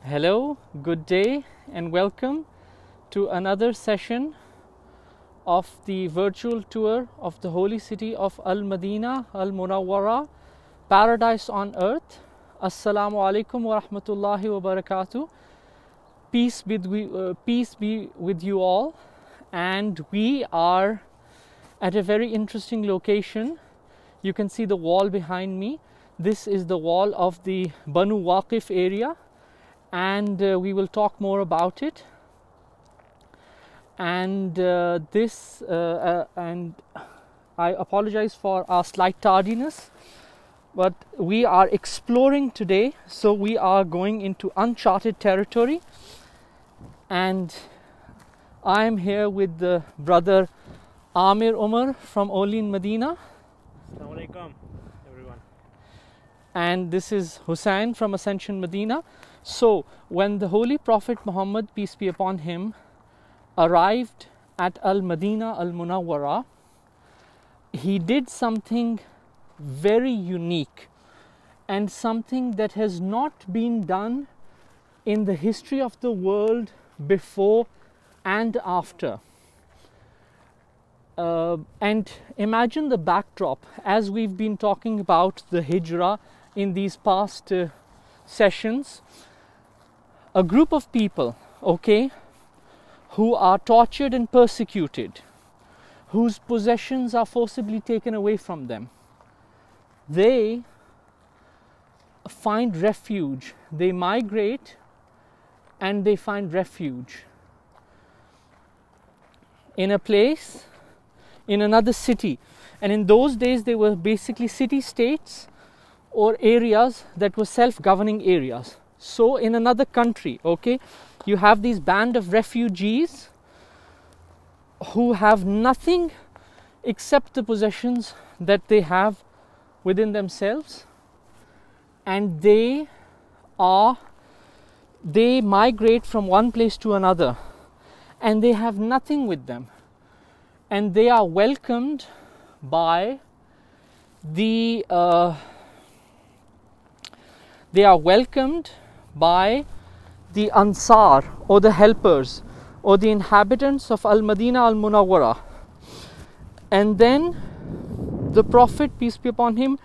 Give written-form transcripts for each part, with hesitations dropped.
Hello, good day, and welcome to another session of the virtual tour of the holy city of Al-Madinah, Al-Munawwara, paradise on earth. Assalamu alaikum wa rahmatullahi wa barakatuh. Peace be with you all. And we are at a very interesting location. You can see the wall behind me. This is the wall of the Bani Waqif area, and we will talk more about it. And and I apologize for our slight tardiness, but we are exploring today, so we are going into uncharted territory. And I am here with the brother Amir Umar from Olin Madinah. Assalamu alaikum, everyone. And this is Hussein from Ascension Madinah. So when the Holy Prophet Muhammad, peace be upon him, arrived at Al-Madinah Al-Munawwara, he did something very unique and something that has not been done in the history of the world before and after. And imagine the backdrop, as we've been talking about the Hijra in these past sessions. A group of people, who are tortured and persecuted, whose possessions are forcibly taken away from them. They find refuge. They migrate and they find refuge in a place, in another city. And in those days they were basically city-states or areas that were self-governing areas. So in another country, you have these band of refugees who have nothing except the possessions that they have within themselves, and they migrate from one place to another, and they have nothing with them, and they are welcomed by the Ansar, or the helpers, or the inhabitants of Al-Madinah Al-Munawwara. And then the Prophet, peace be upon him,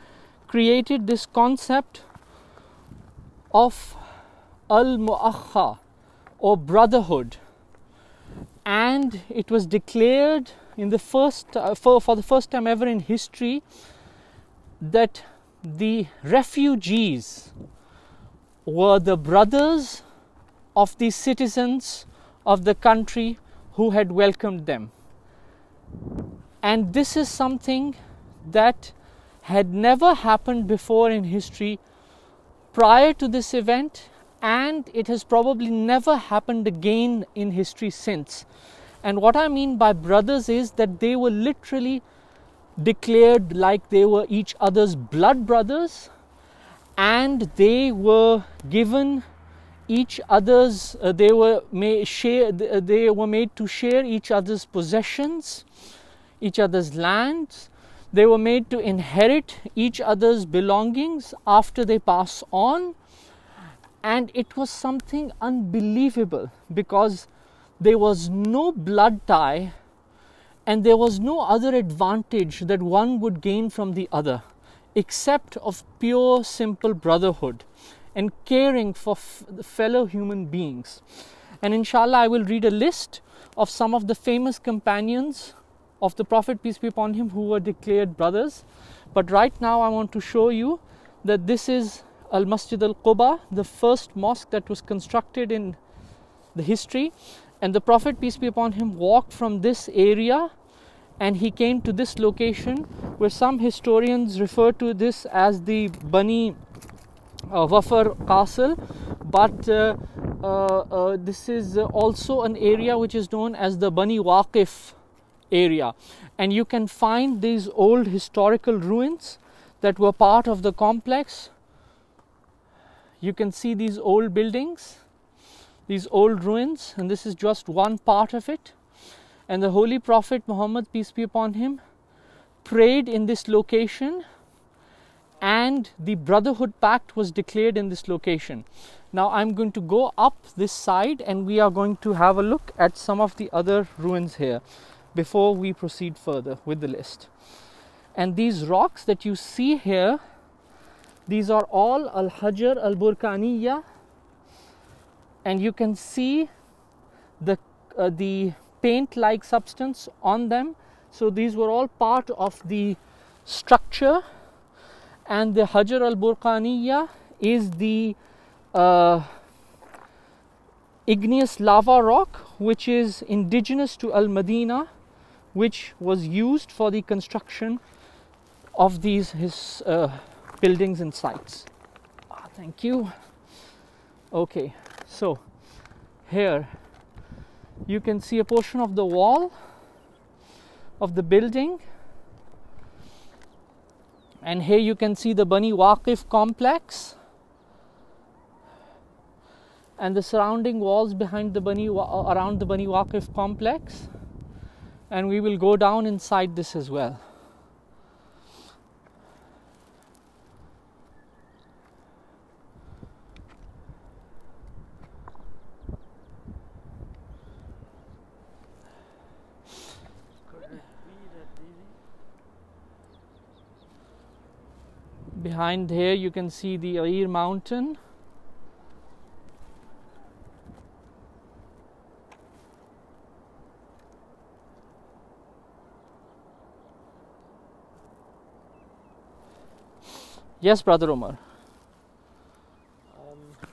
created this concept of Al-Muakha, or brotherhood, and it was declared in the for the first time ever in history that the refugees were the brothers of the citizens of the country who had welcomed them. And this is something that had never happened before in history prior to this event, and it has probably never happened again in history since. And what I mean by brothers is that they were literally declared like they were each other's blood brothers, and they were given each other's they were made to share each other's possessions, each other's lands. They were made to inherit each other's belongings after they pass on. And it was something unbelievable, because there was no blood tie and there was no other advantage that one would gain from the other, except of pure simple brotherhood and caring for fellow human beings. And inshallah I will read a list of some of the famous companions of the Prophet, peace be upon him, who were declared brothers. But right now I want to show you that this is Al-Masjid al-Quba, the first mosque that was constructed in the history. And the Prophet, peace be upon him, walked from this area and he came to this location, where some historians refer to this as the Bani Waqif castle, but this is also an area which is known as the Bani Waqif area. And you can find these old historical ruins that were part of the complex. You can see these old buildings, these old ruins, and this is just one part of it. And the Holy Prophet Muhammad, peace be upon him, prayed in this location, and the Brotherhood Pact was declared in this location. Now I'm going to go up this side and we are going to have a look at some of the other ruins here before we proceed further with the list. And these rocks that you see here, these are all Al-Hajar Al-Burkaniya, and you can see the paint-like substance on them. So these were all part of the structure, and the Hajar Al-Burkaniya is the igneous lava rock which is indigenous to Al-Madinah, which was used for the construction of these buildings and sites. Thank you. Okay, so here you can see a portion of the wall of the building, and here you can see the Bani Waqif complex and the surrounding walls behind the around the Bani Waqif complex, and we will go down inside this as well. Behind here you can see the Air mountain. Yes, Brother Umar.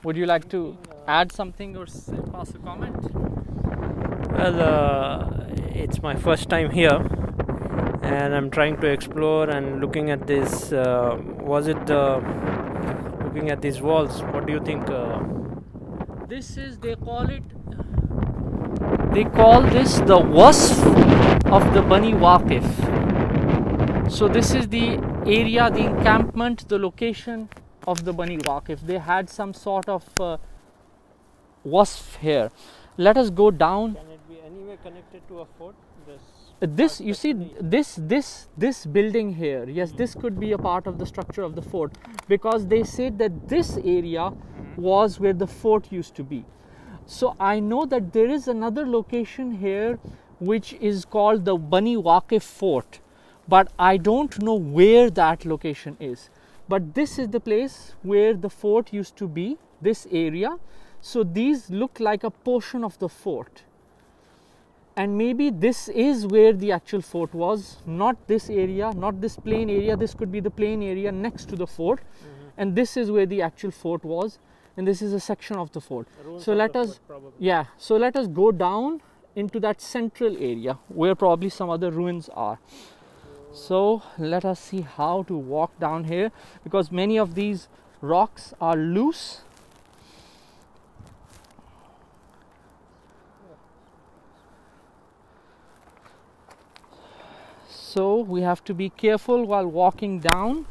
Would you like to add something or pass a comment? Well, it's my first time here, and I'm trying to explore and looking at this. Looking at these walls? What do you think? This is, they call this the wasf of the Bani Waqif. So this is the area, the encampment, the location of the Bani Waqif. They had some sort of wasf here. Let us go down. Can it be anywhere connected to a fort? This, you see, this building here, yes, this could be a part of the structure of the fort, because they said that this area was where the fort used to be. So I know that there is another location here which is called the Bani Waqif fort, but I don't know where that location is. But this is the place where the fort used to be, this area. So these look like a portion of the fort. And maybe this is where the actual fort was, not this area, not this plain area. This could be the plain area next to the fort. And this is where the actual fort was. And this is a section of the fort. So let us, so let us go down into that central area where probably some other ruins are. So let us see how to walk down here, because many of these rocks are loose. So we have to be careful while walking down.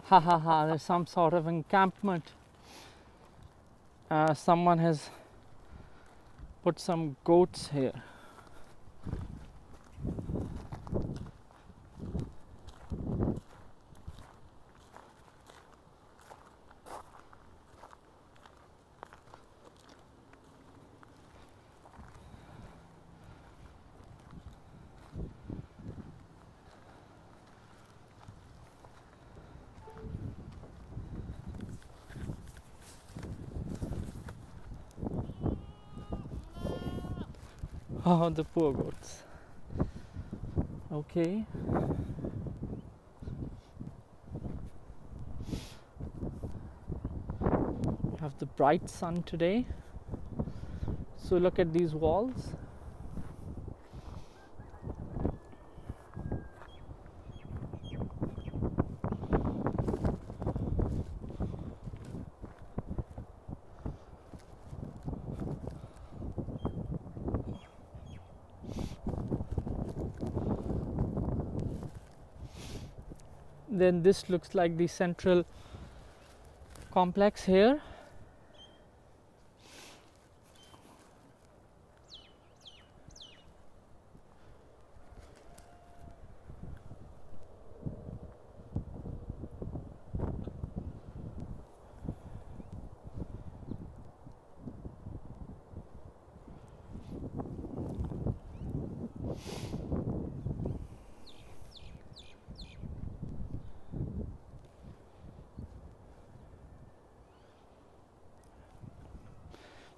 There's some sort of encampment. Someone has put some goats here. Oh, the poor goats. Okay. We have the bright sun today. So look at these walls. Then this looks like the central complex here.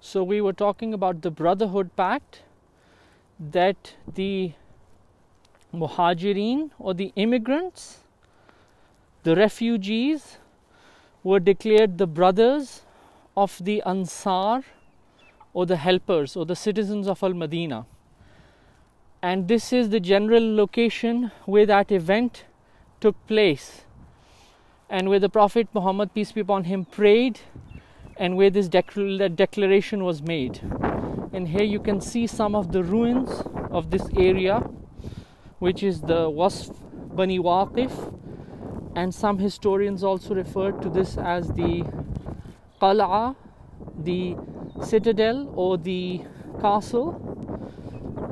So we were talking about the Brotherhood Pact, that the Muhajirin or the immigrants, the refugees, were declared the brothers of the Ansar or the helpers or the citizens of Al-Madinah. And this is the general location where that event took place, and where the Prophet Muhammad, peace be upon him, prayed, and where this declaration was made. And here you can see some of the ruins of this area, which is the Bani Waqif, and some historians also refer to this as the Qal'a, the citadel or the castle.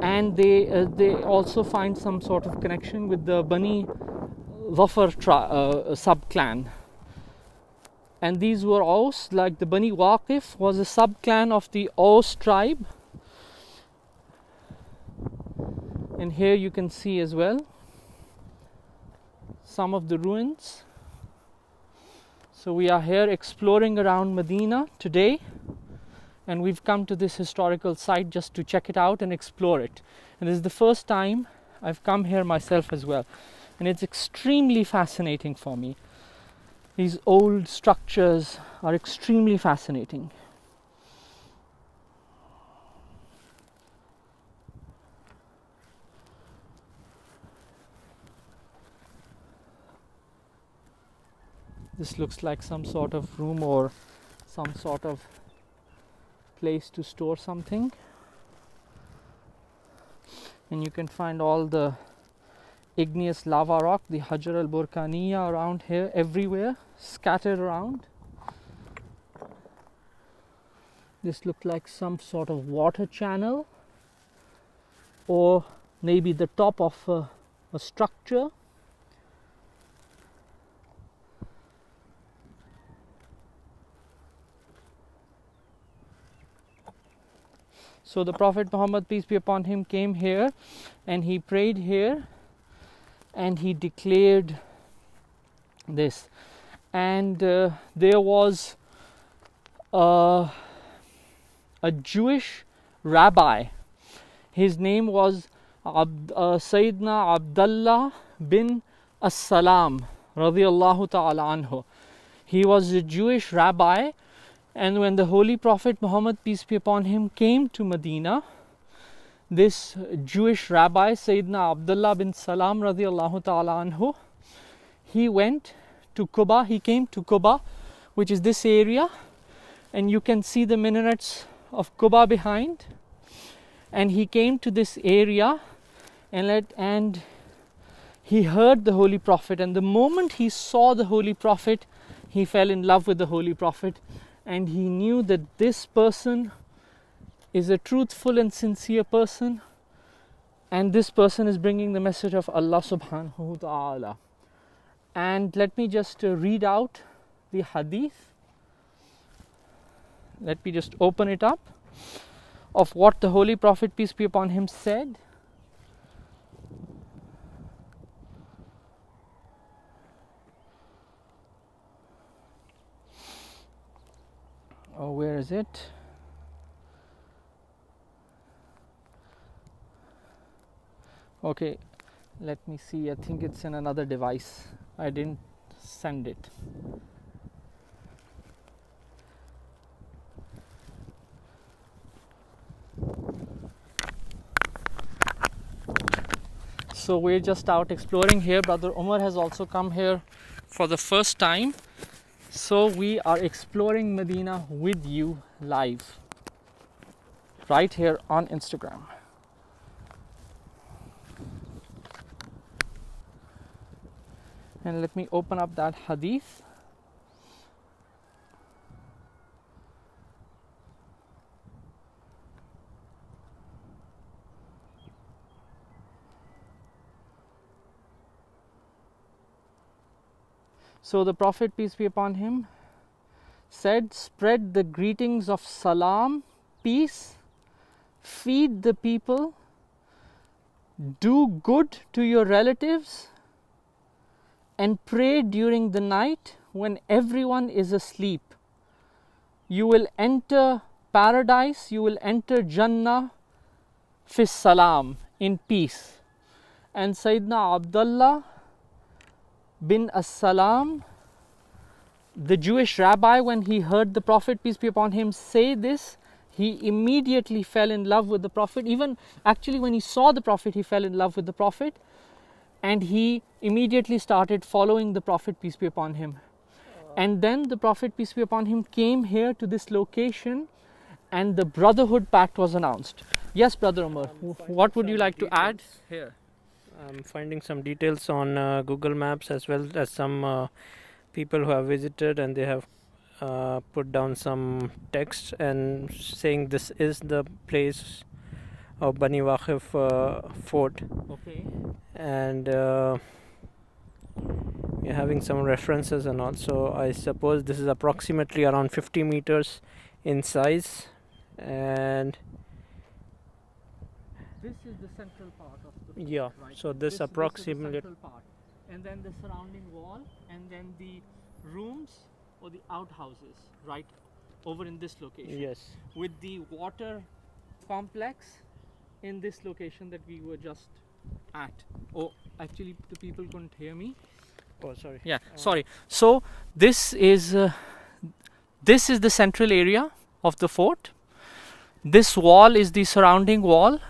And they also find some sort of connection with the Bani Waqif sub-clan. And these were Aus, like the Bani Waqif was a sub-clan of the Aus tribe. And here you can see as well some of the ruins. So we are here exploring around Medina today, and we've come to this historical site just to check it out and explore it. And this is the first time I've come here myself as well, and it's extremely fascinating for me. These old structures are extremely fascinating. This looks like some sort of room or some sort of place to store something. And you can find all the igneous lava rock, the Hijra al-Burkaniya, around here, everywhere, scattered around. This looked like some sort of water channel, or maybe the top of a structure. So the Prophet Muhammad, peace be upon him, came here and he prayed here, and he declared this. And there was a Jewish rabbi. His name was Sayyidina Abdullah bin As-Salam radiyallahu ta'ala anhu. He was a Jewish rabbi, and when the Holy Prophet Muhammad, peace be upon him, came to Medina, this Jewish rabbi, Sayyidina Abdullah bin Salam radiyallahu ta'ala anhu, he went to Quba. He came to Quba, which is this area, and you can see the minarets of Quba behind. And he came to this area and he heard the Holy Prophet, and the moment he saw the Holy Prophet, he fell in love with the Holy Prophet, and he knew that this person is a truthful and sincere person, and this person is bringing the message of Allah subhanahu wa ta'ala. And let me just read out the hadith. Let me just open it up of what the Holy Prophet, peace be upon him, said. Oh, where is it? Okay, let me see. I think it's in another device. I didn't send it. So we're just out exploring here. Brother Umar has also come here for the first time. So we are exploring Medina with you live right here on Instagram. And let me open up that hadith. So the Prophet, peace be upon him, said, spread the greetings of salam, peace, feed the people, do good to your relatives, and pray during the night when everyone is asleep. You will enter paradise, you will enter Jannah fis salam, in peace. And Sayyidina Abdullah bin As-Salam, the Jewish rabbi, when he heard the Prophet, peace be upon him, say this, he immediately fell in love with the Prophet. Even actually when he saw the Prophet, he fell in love with the Prophet, and he immediately started following the Prophet, peace be upon him. And then the Prophet, peace be upon him, came here to this location and the Brotherhood Pact was announced. Yes, Brother Umar, what would you like to add here? I'm finding some details on Google Maps, as well as some people who have visited, and they have put down some text and saying this is the place of Bani Waqif fort. Okay. And we're having some references, and also I suppose this is approximately around 50 meters in size, and this is the central part of the fort, yeah, right? so this approximately, this is the central part, and then the surrounding wall, and then the rooms or the outhouses right over in this location. yes, With the water complex in this location that we were just at. Oh, actually the people couldn't hear me. oh sorry, Yeah, sorry. So this is the central area of the fort. This wall is the surrounding wall.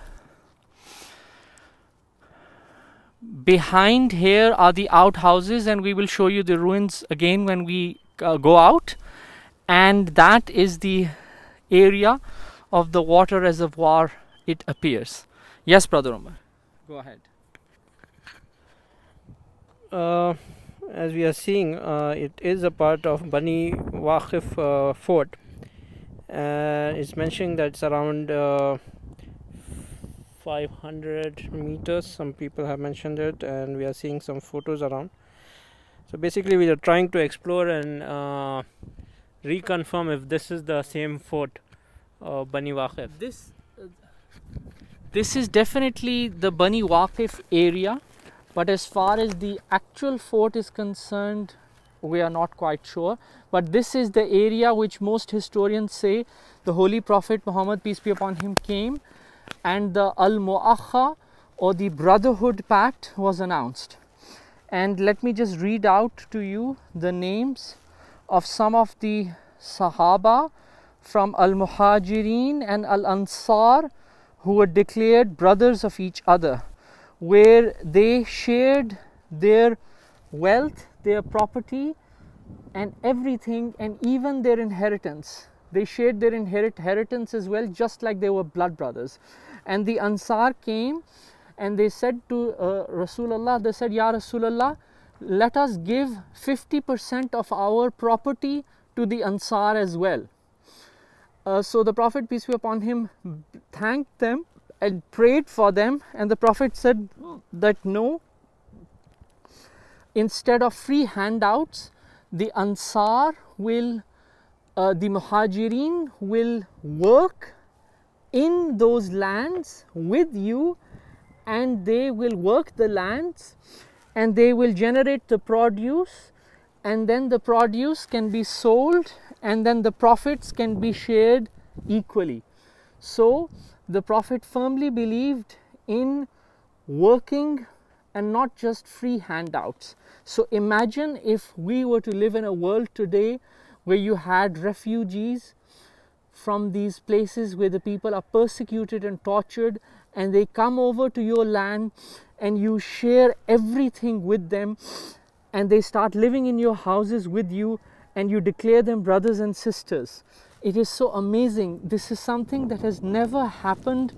Behind here are the outhouses, and we will show you the ruins again when we go out. And that is the area of the water reservoir, it appears. Yes, Brother Umar, go ahead. As we are seeing, it is a part of Bani Waqif fort. It's mentioning that it's around 500 meters. Some people have mentioned it, and we are seeing some photos around. So basically we are trying to explore and reconfirm if this is the same fort of Bani Waqif. This is definitely the Bani Waqif area, but as far as the actual fort is concerned, we are not quite sure. But this is the area which most historians say the Holy Prophet Muhammad, peace be upon him, came, and the Muakha or the Brotherhood Pact was announced. And let me just read out to you the names of some of the Sahaba from Al-Muhajirin and Al-Ansar who were declared brothers of each other, where they shared their wealth, their property and everything, and even their inheritance. They shared their inheritance as well, just like they were blood brothers. And the Ansar came and they said to Rasulullah, they said, Ya Rasulullah, let us give 50% of our property to the Ansar as well. So the Prophet, peace be upon him, thanked them and prayed for them, and the Prophet said that no, instead of free handouts, the Ansar will, the Muhajirin will work in those lands with you, and they will work the lands and they will generate the produce, and then the produce can be sold, and then the profits can be shared equally. So the Prophet firmly believed in working and not just free handouts. So imagine if we were to live in a world today where you had refugees from these places where the people are persecuted and tortured, and they come over to your land and you share everything with them, and they start living in your houses with you, and you declare them brothers and sisters. It is so amazing. This is something that has never happened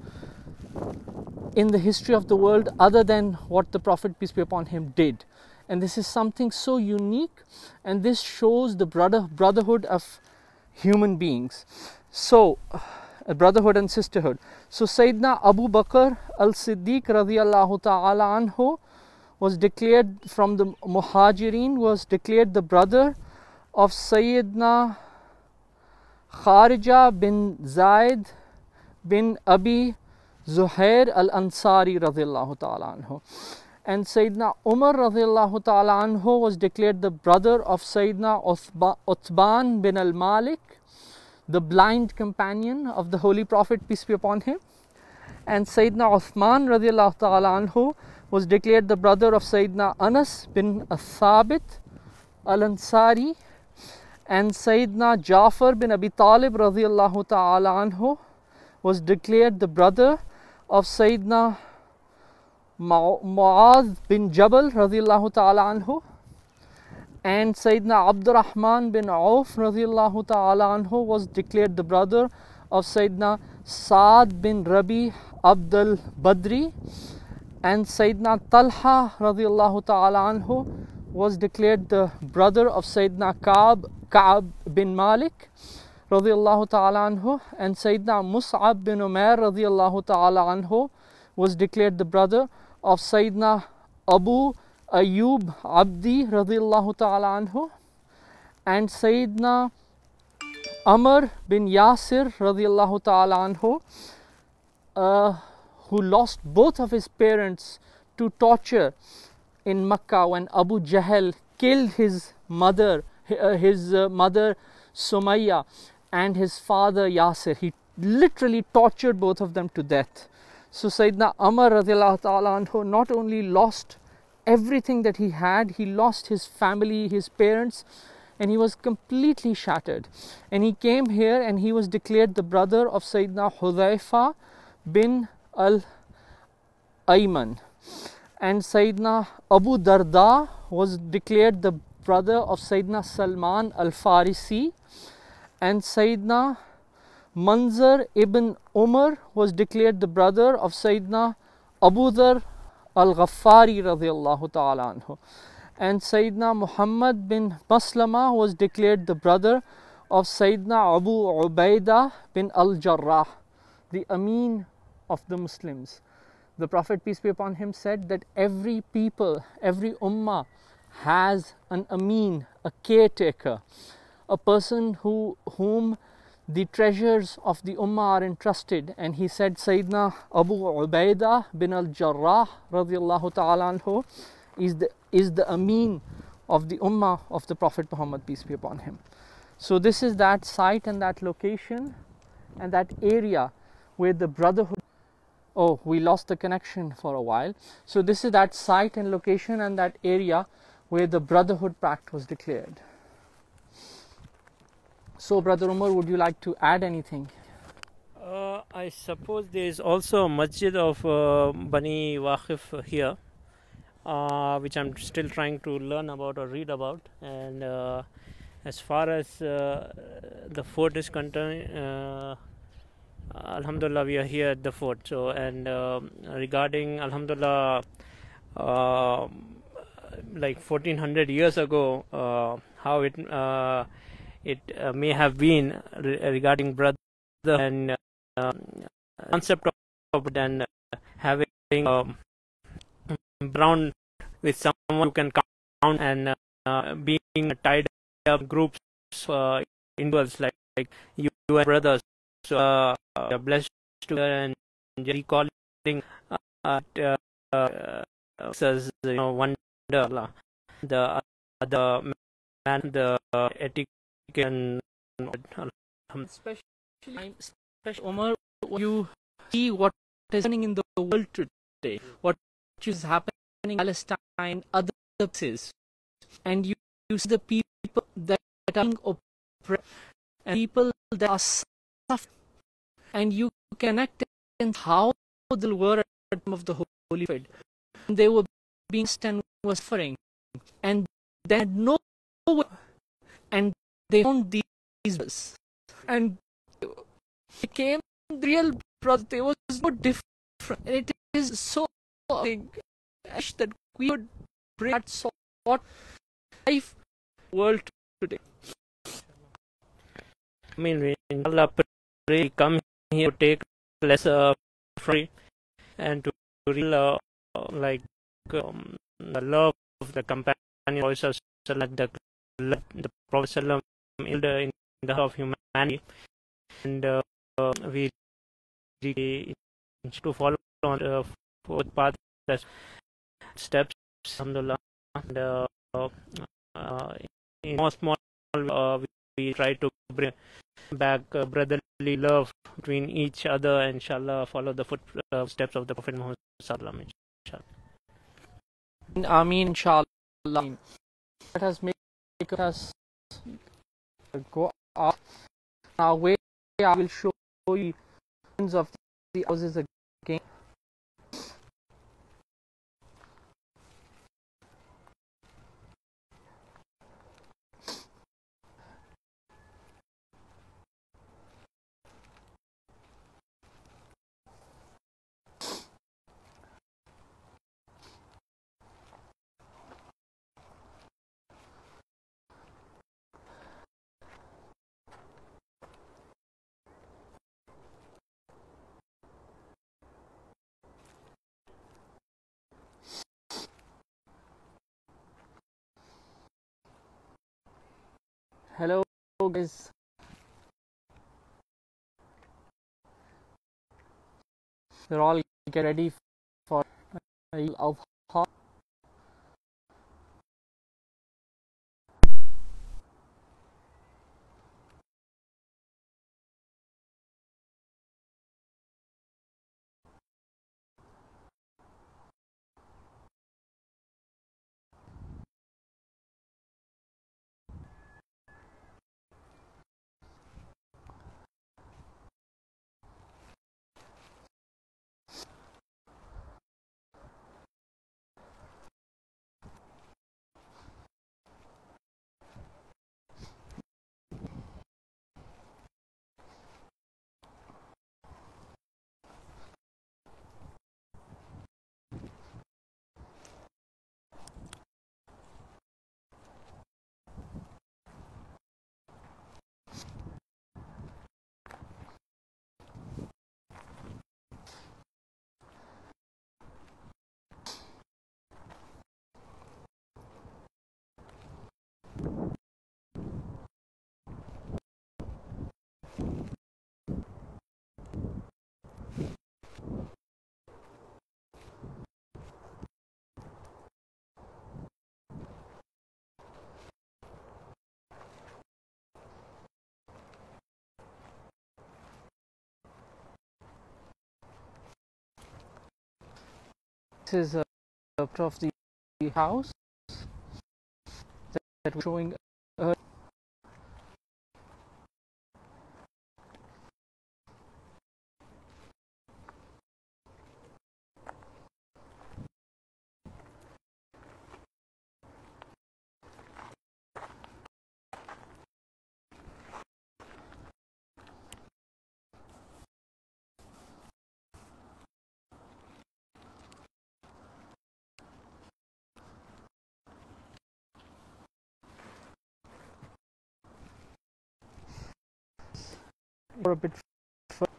in the history of the world other than what the Prophet, peace be upon him, did. And this is something so unique, and this shows the brotherhood of human beings. So brotherhood and sisterhood. So Sayyidina Abu Bakr al-Siddiq radiyallahu ta'ala anhu was declared from the Muhajirin, was declared the brother of Sayyidina Kharija bin Zaid bin Abi Zuhair al-Ansari radiyallahu ta'ala anhu. And Sayyidina Umar radiyallahu ta'ala anhu was declared the brother of Sayyidina Uthman bin al-Malik, the blind companion of the Holy Prophet, peace be upon him. And Sayyidina Uthman radiyallahu ta'ala anhu was declared the brother of Sayyidina Anas bin Thabit al-Ansari. And Sayyidina Jafar bin Abi Talib radiyallahu ta'ala anhu was declared the brother of Sayyidina Mu'adh bin Jabal radiyallahu ta'ala anhu. And Sayyidina Abdurrahman bin Auf radiyallahu ta'ala anhu was declared the brother of Sayyidina Saad bin Rabi Abdul Badri. And Sayyidina Talha radiyallahu ta'ala anhu was declared the brother of Sayyidina Ka'ab bin Malik radiyallahu ta'ala anhu. And Sayyidina Mus'ab bin Umair radiyallahu ta'ala anhu was declared the brother of Sayyidina Abu Ayyub Abdi radiyallahu ta'ala anhu. And Sayyidina Amr bin Yasir radiyallahu ta'ala anhu, who lost both of his parents to torture in Makkah when Abu Jahl killed his mother Sumayya and his father Yasir. He literally tortured both of them to death. So Sayyidina Amr radiyallahu ta'ala anhu not only lost everything that he had, he lost his family, his parents, and he was completely shattered. And he came here and he was declared the brother of Sayyidina Hudhaifa bin al-Ayman. And Sayyidina Abu Darda was declared the brother of Sayyidina Salman al-Farisi. And Sayyidina Manzar ibn Umar was declared the brother of Sayyidina Abu Dhar al-Ghaffari radiyallahu ta'ala anhu. And Sayyidina Muhammad bin Maslama was declared the brother of Sayyidina Abu Ubaidah bin al-Jarrah, the Amin of the Muslims. The Prophet, peace be upon him, said that every people, every ummah has an Amin, a caretaker, a person whom the treasures of the ummah are entrusted. And he said Sayyidina Abu Ubaidah bin al-Jarrah radiyallahu ta'ala anhu is the Amin of the ummah of the Prophet Muhammad, peace be upon him. So this is that site and that location and that area where the brotherhood, oh, we lost the connection for a while. So this is that site and location and that area where the Brotherhood Pact was declared. So Brother Umar, would you like to add anything? I suppose there is also a Masjid of Bani Waqif here, which I'm still trying to learn about or read about. And as far as the fort is concerned, Alhamdulillah, we are here at the fort. So, and regarding Alhamdulillah, like 1400 years ago, how it may have been regarding brother and concept of it, and having brown with someone who can count, and being tied up groups, individuals like you and brothers. So blessed to and recalling says, you know, wonder Allah, the man, the etiquette, and Especially Umar, you see what is happening in the world today, what is happening in Palestine, other places, and you see the people that are being oppressed and people that are suffering, and you connect in how they were at the time of the Holy Prophet. They were being and were suffering, and they had no way, and they found these, and became real brothers. There was no difference. And it is so that we would bring that sort what life world today. I mean, inshallah, pray come here to take less free and to real like the love of the companion voice of the Prophet Sallam in the heart of humanity, and we to follow on the fourth path, the steps, alhamdulillah, and in small we try to bring back brotherly love between each other, and inshallah follow the footsteps of the Prophet Muhammad sallam, inshallah. Ameen, inshallah. Let us make us go up. Now, where I will show you of the houses again. Hello guys. We're all get ready for Eid al-Adha. This is a part of the house that we're showing. For a bit further.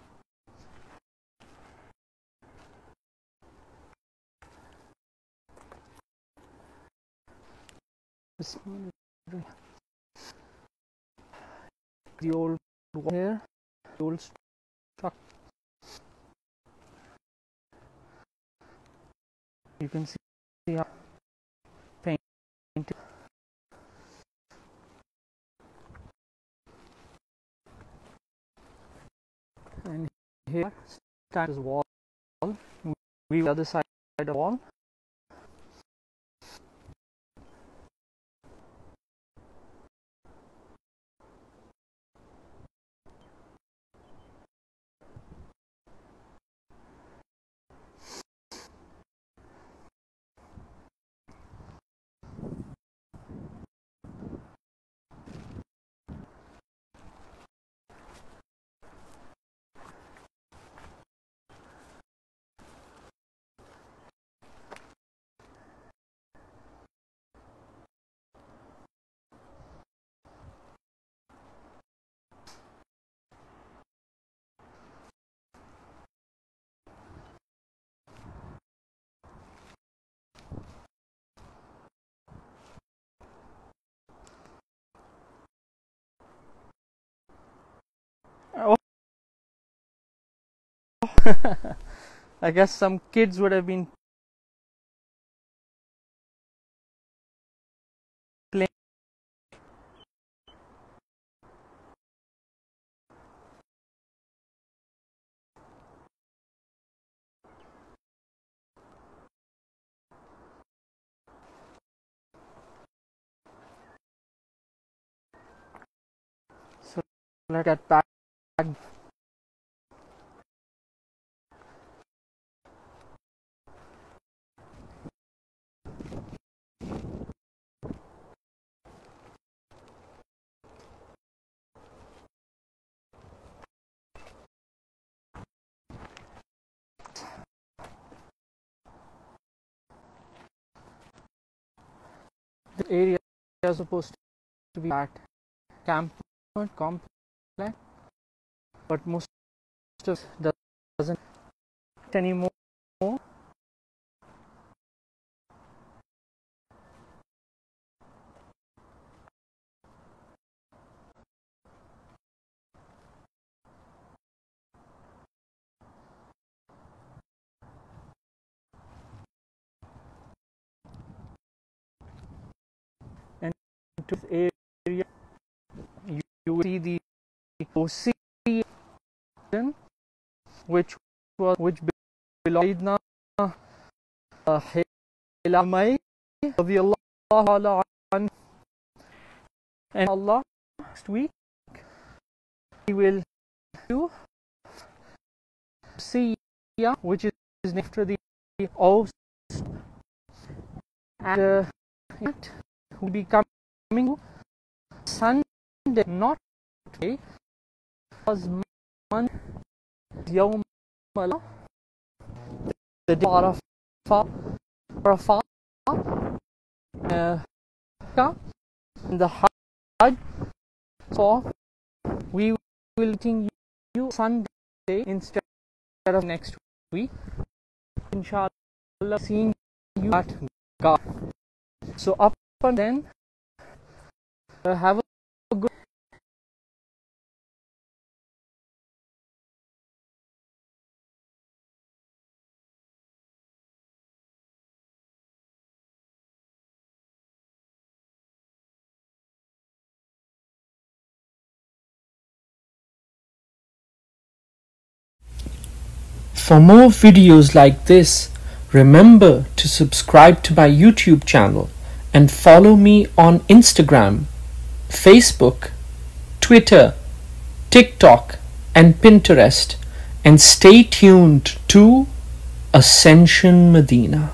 The old wall here, the old structure. You can see how painted. And here stands wall. We the other side of the wall. I guess some kids would have been playing. So let's get back. The area is supposed to be at camp complex, but most of it doesn't anymore. And to this area, you will see the OC, which belonged to Hilamai radiyallahu anhu. And Allah, next week we will do see, which is after the Aus, and it will be coming Sunday, not today, because Monday Yawm Allah, the day of Arafah, the Hajj. So we will meeting you Sunday instead of next week. Inshallah, seeing you at God. So up and then have a good. For more videos like this, remember to subscribe to my YouTube channel and follow me on Instagram, Facebook, Twitter, TikTok and Pinterest, and stay tuned to Ascension Medina.